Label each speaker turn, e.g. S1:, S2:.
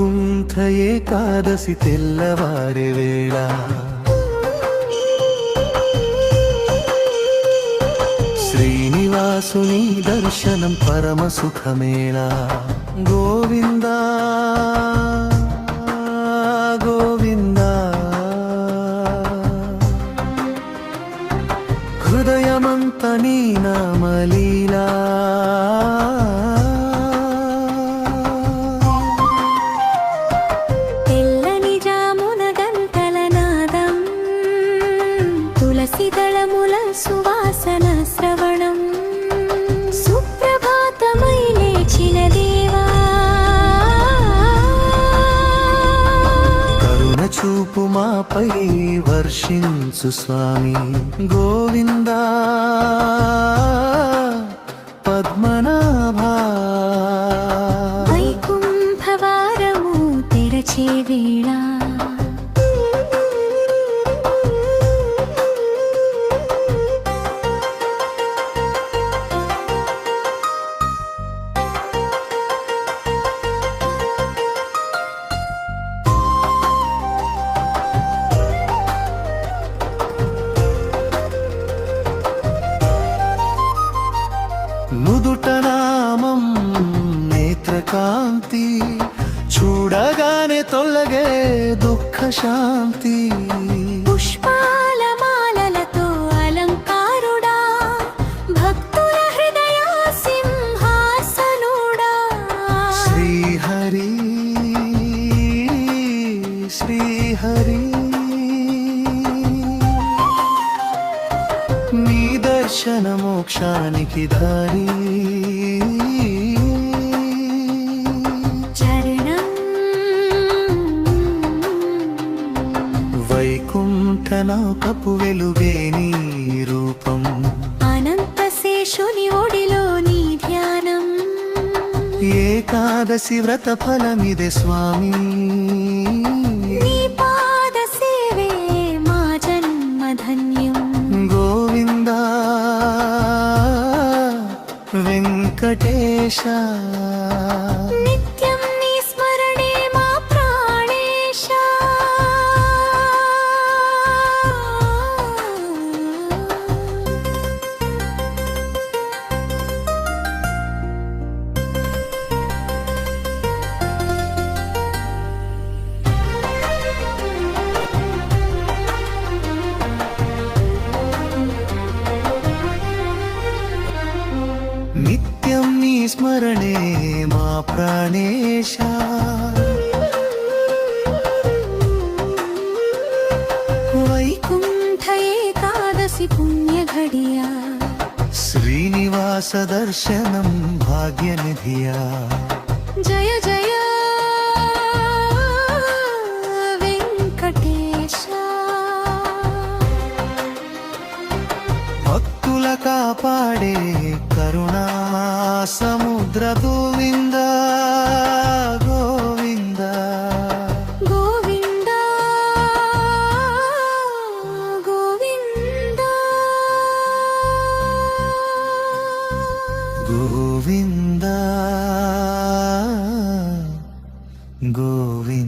S1: వైకుంఠ ఏకాదశి తెల్లవారే వేళ శ్రీనివాసుని దర్శనం పరమ సుఖమేళ గోవిందా గోవిందా హృదయమంత నీ నామలీలా
S2: తెల్లని జామున గంటల నాదం తులసి దళముల సువాసన శ్రవణం సుప్రభాతమై లేచిన దేవా
S1: కరుణ చూపు మాపై వర్షించు స్వామి గోవిందా పద్మనాభా
S2: వైకుంఠవారము తెరచే వేళ
S1: నుదుట నామం నేత్రకాంతి చూడగానే తొలగే దుఃఖ శాంతి
S2: పుష్పాల మాలలతో అలంకారుడా భక్తుల హృదయ సింహాసనుడా
S1: శ్రీహరి శ్రీహరి నీ దర్శన మోక్షానికి దారి
S2: చరణం
S1: వైకుంఠ నౌకపు వెలుగే నీ రూపం
S2: అనంత శేషుని ఒడిలో నీ ధ్యానం
S1: ఏకాదశి వ్రత ఫలమిదే స్వామి
S2: నీ పాద సేవే మా జన్మ ధన్యం
S1: గోవిందా వెంకటేశ
S2: నిత్యం నీ స్మరణే మా ప్రాణేశ
S1: నిత్యం నీ స్మరణే మా ప్రాణేశ
S2: వైకుంఠ ఏకాదశి పుణ్య ఘడియా
S1: శ్రీనివాస దర్శనం భాగ్యనిధియా
S2: జయ జయ వెంకటేశ
S1: భక్తుల కాపాడే కరుణా సముద్ర గోవింద గోవింద
S2: గోవింద గోవింద
S1: గోవింద గోవింద